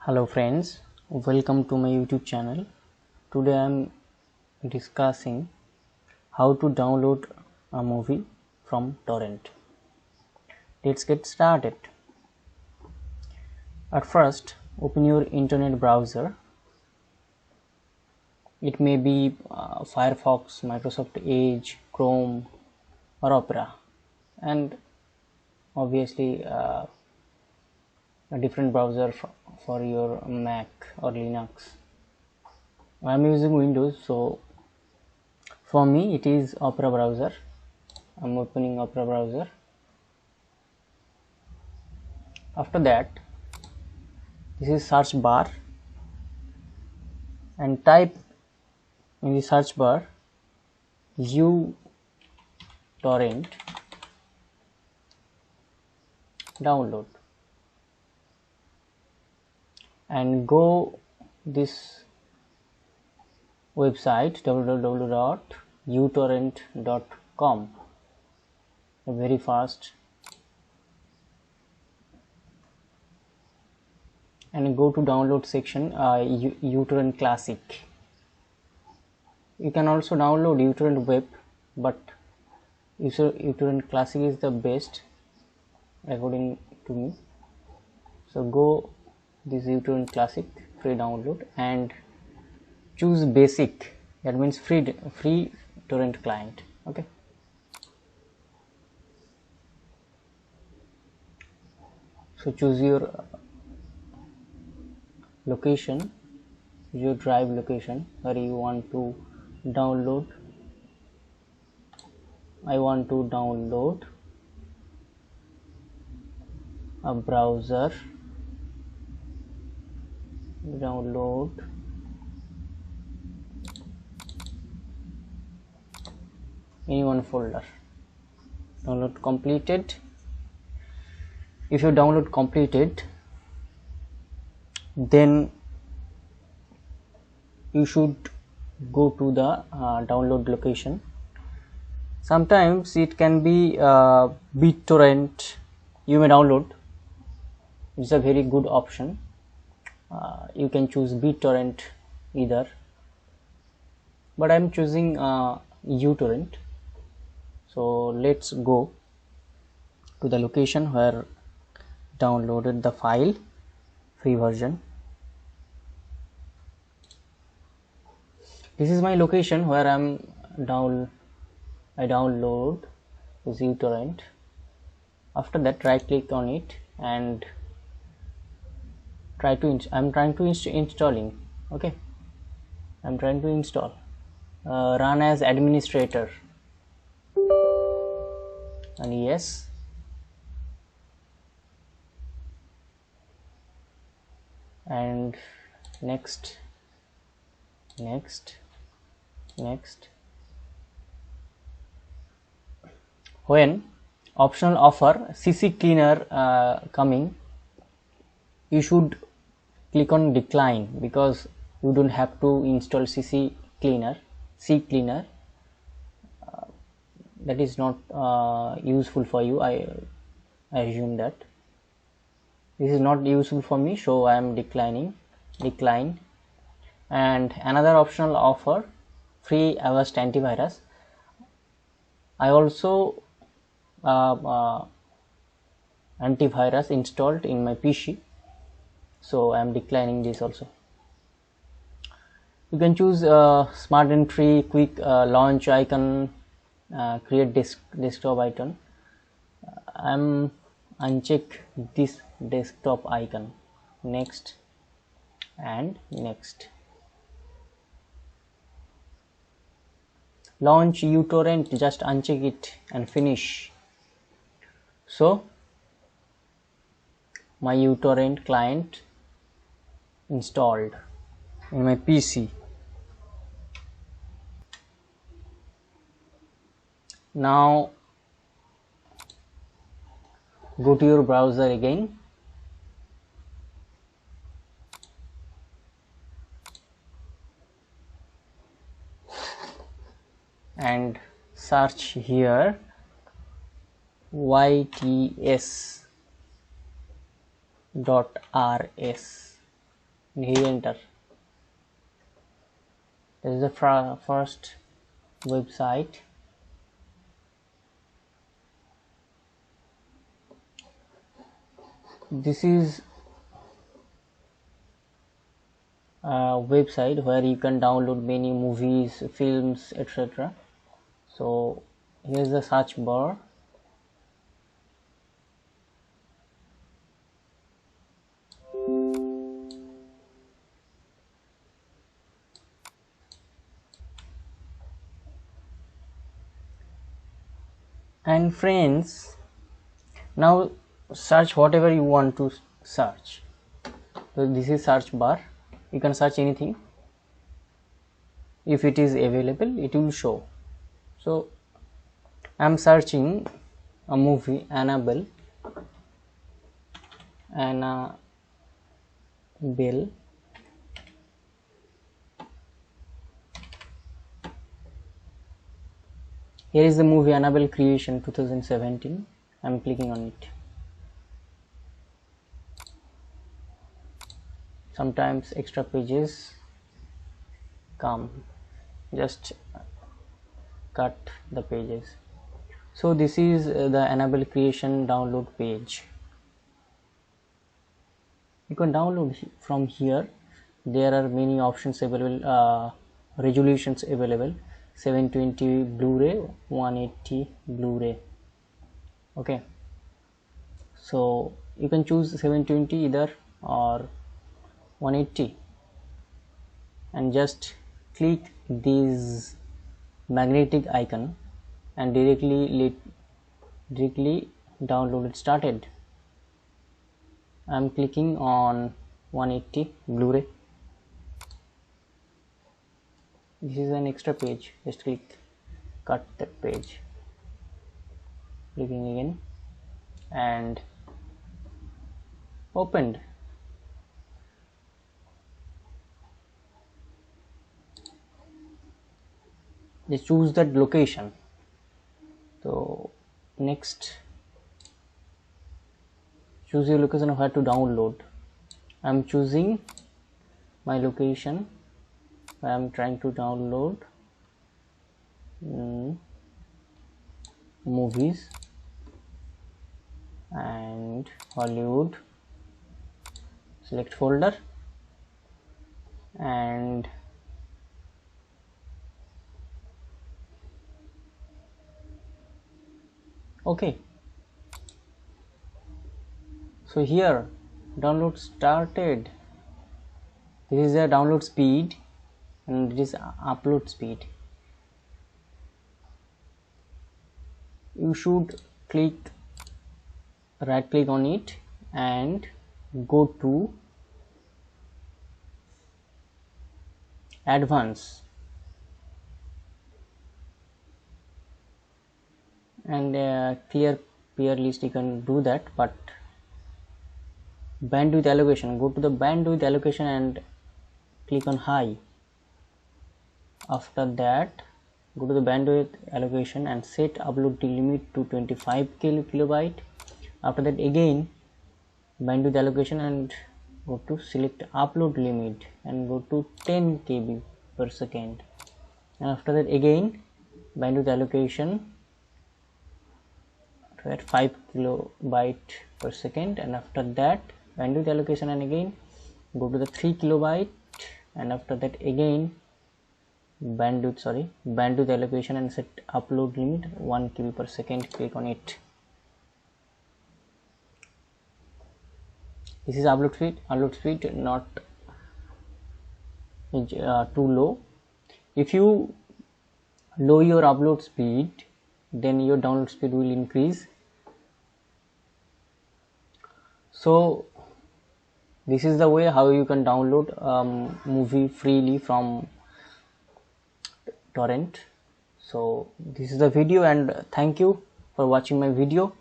Hello friends, welcome to my YouTube channel. Today I am discussing how to download a movie from torrent. Let's get started. At first, open your internet browser. It may be Firefox, Microsoft Edge, Chrome or Opera, and obviously a different browser for your Mac or Linux. I am using Windows, so for me it is Opera browser. I'm opening Opera browser. After that, this is search bar, and type in the search bar uTorrent download and go this website www.utorrent.com. Very fast, and go to download section, uTorrent Classic. You can also download uTorrent Web, but uTorrent Classic is the best according to me. So go this uTorrent Classic, free download, and choose basic, that means free torrent client. Okay, so choose your location, your drive location where you want to download. I want to download a browser, download any one folder. Download completed. If you download completed, then you should go to the download location. Sometimes it can be BitTorrent. You may download. It's a very good option. You can choose BitTorrent either, but I'm choosing uTorrent. So let's go to the location where downloaded the file, free version. This is my location where I download this uTorrent. After that, right click on it and I'm trying to installing. Okay, I'm trying to install. Run as administrator, and yes, and next. When optional offer CC cleaner coming, you should click on decline, because you don't have to install C cleaner. That is not useful for you. I assume that this is not useful for me, so I am decline. And another optional offer, free Avast antivirus. I also antivirus installed in my PC, so I am declining this also. You can choose smart entry, quick launch icon, create desktop icon. I'm uncheck this desktop icon. Next and next. Launch uTorrent, just uncheck it and finish. So my uTorrent client installed in my PC. Now go to your browser again and search here yts.rs. Here enter. This is the first website. This is a website where you can download many movies, films, etc. So here's the search bar. And friends, now search whatever you want to search. So this is search bar. You can search anything. If it is available, it will show. So I am searching a movie, Annabelle. Annabelle. Here is the movie Annabelle Creation 2017. I am clicking on it. Sometimes extra pages come, just cut the pages. So this is the Annabelle Creation download page. You can download from here. There are many options available, resolutions available: 720 Blu-ray, 180 Blu-ray. Okay, so you can choose 720 either or 180 and just click this magnetic icon and directly download it started. I am clicking on 180 Blu-ray. This is an extra page. Just click, cut that page, clicking again and opened. Just choose that location. So next, choose your location of where to download. I am choosing my location. I am trying to download movies and Hollywood. Select folder and okay. So here download started. This is the download speed and this is upload speed. You should right click on it and go to advanced and clear peer list. You can do that, but bandwidth allocation, go to the bandwidth allocation and click on high. After that, go to the bandwidth allocation and set upload limit to 25 kilobyte. After that, again bandwidth allocation and go to select upload limit and go to 10 KB per second. And after that, again bandwidth allocation at 5 kilobyte per second. And after that, bandwidth allocation and again go to the 3 kilobyte. And after that, again bandwidth allocation and set upload limit 1 KB per second. Click on it. This is upload speed not too low. If you lower your upload speed, then your download speed will increase. So this is the way how you can download movie freely from torrent. So this is the video, and thank you for watching my video.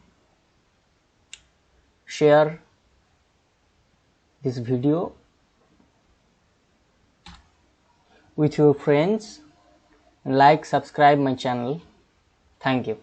Share this video with your friends and subscribe my channel. Thank you.